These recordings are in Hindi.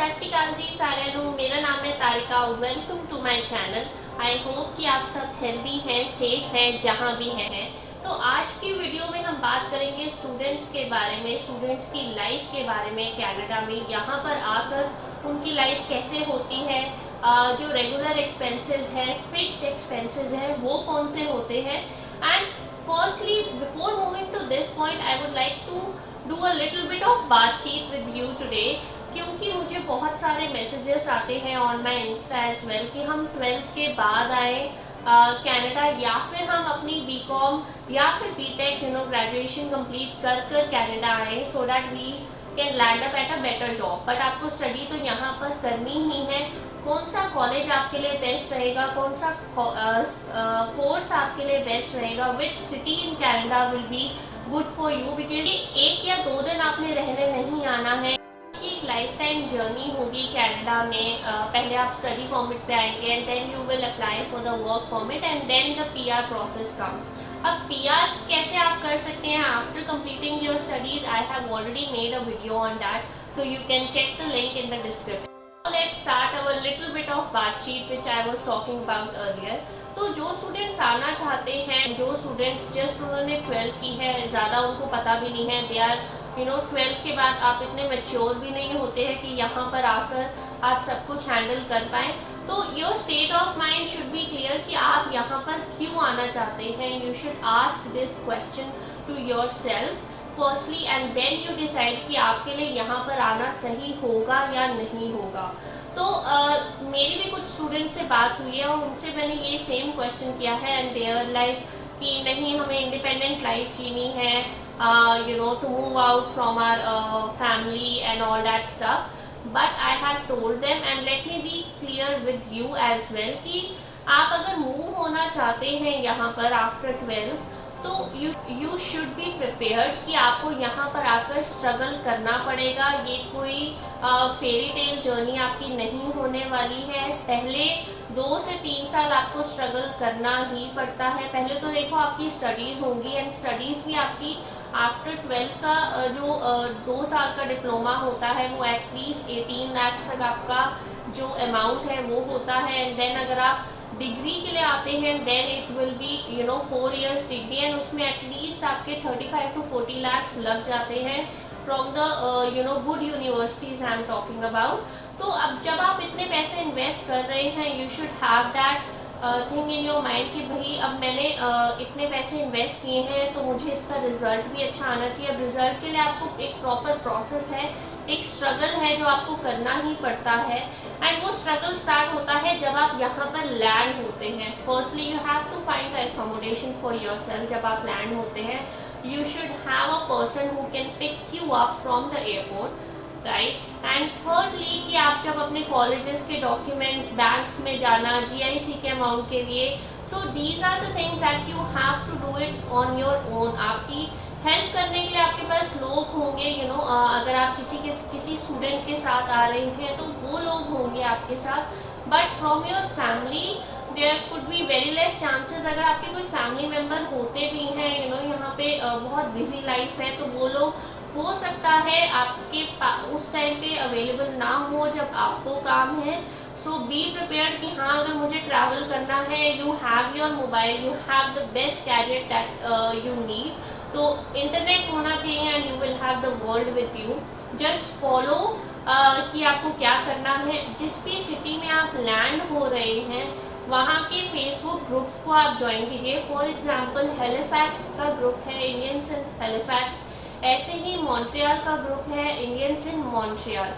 सत श्री अकाल जी सारे लोग, मेरा नाम है Tarika. Welcome to my channel. I hope कि आप सब हेल्दी हैं, सेफ हैं जहाँ भी हैं। तो आज की वीडियो में हम बात करेंगे स्टूडेंट्स के बारे में, स्टूडेंट्स की लाइफ के बारे में। कनाडा में यहाँ पर आकर उनकी लाइफ कैसे होती है, जो रेगुलर एक्सपेंसेस हैं, फिक्स्ड एक्सपेंसेस हैं, वो कौन से होते हैं। And firstly before moving to this point I would like to do a little bit of बातचीत विद यू टुडे, क्योंकि मुझे बहुत सारे मैसेजेस आते हैं on my insta as well कि हम 12th के बाद आए कनाडा, या फिर हम अपनी बीकॉम या फिर बीटेक ग्रेजुएशन कंप्लीट कर कर कनाडा आए, so that we can land up at a better job. But आपको स्टडी तो यहाँ पर करनी ही है। कौन सा कॉलेज आपके लिए बेस्ट रहेगा, कौन सा कोर्स आपके लिए बेस्ट रहेगा, which city in Canada will be good for you, because एक या दो दिन आपने रहने नहीं आना है। एक लाइफ टाइम जर्नी होगी कनाडा में। पहले आप स्टडी परमिट पे आएंगे and then you will apply for the work permit and then the PR process comes. अब पीआर कैसे आप कर सकते हैं after completing your studies, I have already made a video on that, so you can check the link in the description. Let's start our little bit of बातचीत which I was talking about earlier। तो जो स्टूडेंट्स आना चाहते हैं, जो स्टूडेंट्स जस्ट उन्होंने 12th की है, ज़्यादा उनको पता भी नहीं है, दे आर 12th के बाद आप इतने मेच्योर भी नहीं होते हैं कि यहाँ पर आकर आप सब कुछ हैंडल कर पाएँ। तो your state of mind should be clear कि आप यहाँ पर क्यों आना चाहते हैं। You should ask this question to yourself firstly and then you decide कि आपके लिए यहाँ पर आना सही होगा या नहीं होगा। तो मेरी भी कुछ स्टूडेंट से बात हुई है और उनसे मैंने ये सेम क्वेश्चन किया है एंड दे आर लाइक कि नहीं, हमें इंडिपेंडेंट लाइफ जीनी है, to move out from our family and all that stuff. But I have told them and let me be clear with you as well कि आप अगर मूव होना चाहते हैं यहाँ पर आफ्टर 12th, तो यू शुड बी प्रिपेयर्ड कि आपको यहाँ पर आकर स्ट्रगल करना पड़ेगा। ये कोई फेरी टेल जर्नी आपकी नहीं होने वाली है। पहले 2 से 3 साल आपको स्ट्रगल करना ही पड़ता है। पहले तो देखो आपकी स्टडीज़ होंगी एंड स्टडीज़ भी आपकी आफ्टर 12th का जो 2 साल का डिप्लोमा होता है वो एटलीस्ट 18 lakhs तक आपका जो अमाउंट है वो होता है। एंड देन अगर आप डिग्री के लिए आते हैं then it will be 4 years degree and उसमें एटलीस्ट आपके 35 to 40 lakhs लग जाते हैं from the good universities I am talking about. तो अब जब आप इतने पैसे इन्वेस्ट कर रहे हैं, you should have that thing in your mind कि भाई अब मैंने इतने पैसे इन्वेस्ट किए हैं तो मुझे इसका रिजल्ट भी अच्छा आना चाहिए। अब रिजल्ट के लिए आपको एक प्रॉपर प्रोसेस है, एक स्ट्रगल है जो आपको करना ही पड़ता है। एंड वो स्ट्रगल स्टार्ट होता है जब आप यहाँ पर लैंड होते हैं। Firstly you have to find the accommodation for yourself. जब आप लैंड होते हैं you should have a person who can pick you up from the airport, right. And thirdly कि आप जब अपने कॉलेजेस के डॉक्यूमेंट्स, बैंक में जाना जीआईसी के अमाउंट के लिए, so these are the things that you have to do it on your own. आपकी हेल्प करने के लिए आपके पास लोग होंगे, अगर आप किसी स्टूडेंट के साथ आ रहे हैं तो वो लोग होंगे आपके साथ। But from your family there could be very less chances. अगर आपके कोई फैमिली मेम्बर होते भी हैं, यहाँ पे बहुत बिजी लाइफ है, तो वो लोग हो सकता है आपके उस टाइम पे अवेलेबल ना हो जब आपको काम है। सो बी प्रिपेयर्ड कि हाँ, अगर मुझे ट्रैवल करना है, you have your mobile, you have the best gadget that you need. तो इंटरनेट होना चाहिए and you will have the world with you. Just follow कि आपको क्या करना है। जिस भी सिटी में आप लैंड हो रहे हैं वहाँ के फेसबुक ग्रुप्स को आप ज्वाइन कीजिए। फॉर एग्जांपल हैलिफैक्स का ग्रुप है, इंडियंस इन हैलिफैक्स। ऐसे ही मॉन्ट्रियल का ग्रुप है, Indians in Montreal,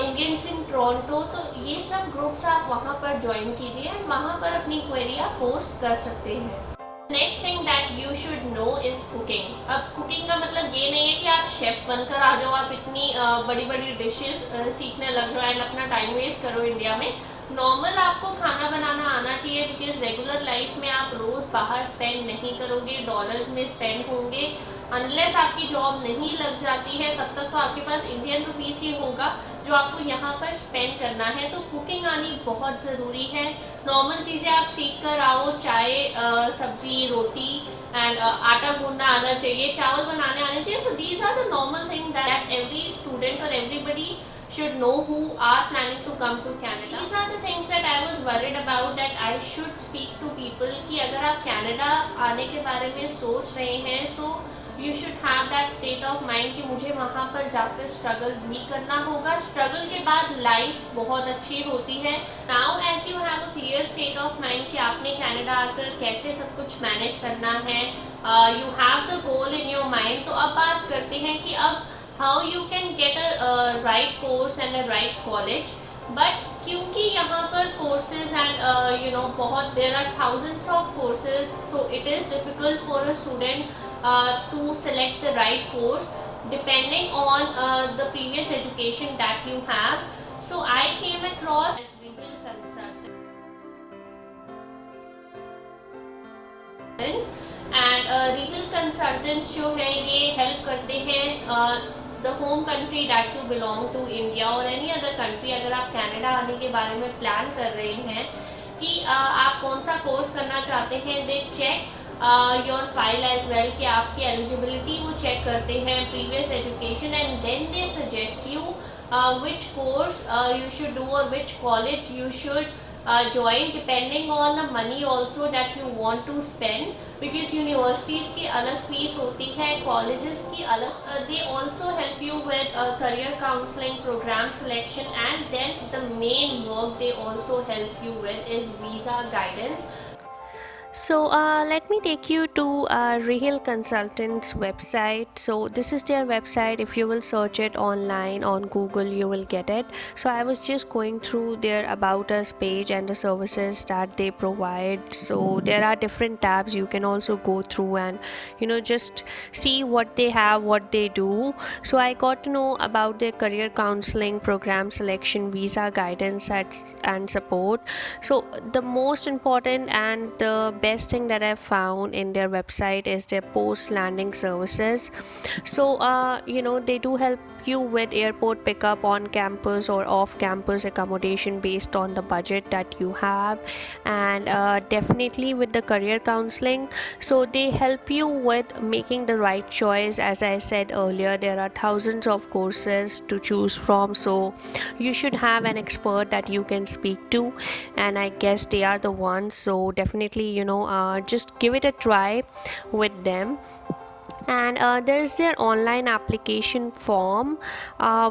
Indians in Toronto. तो ये सब ग्रुप्स आप वहाँ पर ज्वाइन कीजिए एंड वहाँ पर अपनी क्वेरी आप पोस्ट कर सकते हैं। Next thing that you should know is cooking. अब कुकिंग का मतलब ये नहीं है कि आप शेफ बनकर आ जाओ, आप इतनी बड़ी बड़ी डिशेस सीखने लग जाओ एंड अपना टाइम वेस्ट करो इंडिया में। नॉर्मल आपको खाना बनाना आना चाहिए, बिकॉज रेगुलर लाइफ में आप रोज़ बाहर स्पेंड नहीं करोगे, डॉलर्स में स्पेंड होंगे। अनलेस आपकी जॉब नहीं लग जाती है तब तक तो आपके पास इंडियन रुपीस ही होगा जो आपको यहाँ पर स्पेंड करना है। तो कुकिंग आनी बहुत ज़रूरी है। नॉर्मल चीज़ें आप सीख कर आओ, चाय, सब्जी, रोटी एंड आटा गूंदना आना चाहिए, चावल बनाने आने चाहिए। So these are the normal thing that every student और everybody should know who are planning to come to Canada. These are the things that I was worried about, that I should speak to people कि अगर आप कनाडा आने के बारे में सोच रहे हैं, so you should have that state of mind कि मुझे वहाँ पर जाकर स्ट्रगल भी करना होगा. स्ट्रगल के बाद लाइफ बहुत अच्छी होती है. Now as you have a clear state of mind कि आपने कनाडा आकर कैसे सब कुछ मैनेज करना है, you have the goal in your mind. तो अब बात करते हैं कि अब how you can get a right course and a right college. But क्योंकि यहाँ पर courses and बहुत there are thousands of courses, so it is difficult for a student to select the right course depending on the previous education that you have. So I came across as Regal Consultant, and Regal Consultants जो हैं ये help करते हैं the home country that you belong to, India or any other country. अगर आप कनाडा आने के बारे में प्लान कर रहे हैं कि आप कौन सा कोर्स करना चाहते हैं, they check your file as well कि आपकी एलिजिबिलिटी वो चेक करते हैं, previous education, and then they suggest you which course you should do or which college you should join depending on the money also that you want to spend, because universities की अलग फीस होती है, colleges की अलग. They also help you with career counseling, program selection, and then the main work they also help you with is visa guidance. So let me take you to Regal Consultants website. So this is their website. If you will search it online on Google, you will get it. So I was just going through their About Us page and the services that they provide. So there are different tabs you can also go through and just see what they have, what they do. So I got to know about their career counseling, program selection, visa guidance and support. So the most important and the best thing that I've found in their website is their post landing services. So they do help you with airport pickup, on campus or off campus accommodation based on the budget that you have, and definitely with the career counseling. So they help you with making the right choice. As I said earlier, there are thousands of courses to choose from, so you should have an expert that you can speak to, and I guess they are the ones. So definitely just give it a try with them. And there's their online application form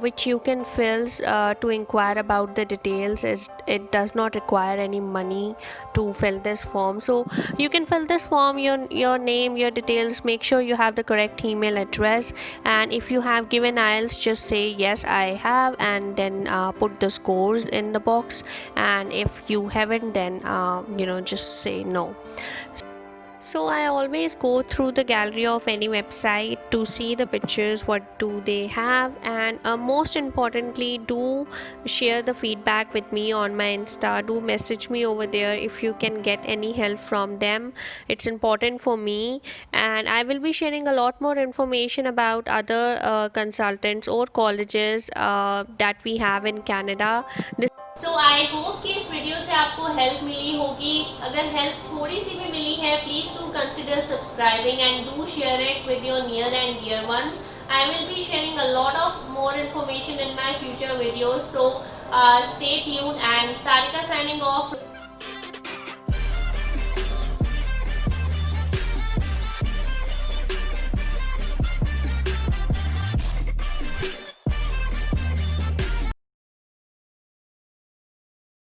which you can fill to inquire about the details. It does not require any money to fill this form, so you can fill this form, your name, your details, make sure you have the correct email address, and if you have given IELTS, just say yes I have, and then put the scores in the box, and if you haven't, then just say no. So I always go through the gallery of any website to see the pictures, what do they have, and most importantly, do share the feedback with me on my Insta. Do message me over there if you can get any help from them. It's important for me, and I will be sharing a lot more information about other consultants or colleges that we have in Canada. So I hope कि इस वीडियो से आपको हेल्प मिली होगी. अगर हेल्प थोड़ी सी भी मिली है, please to consider subscribing and do share it with your near and dear ones. I will be sharing a lot of more information in my future videos, so stay tuned, and Tarika signing off.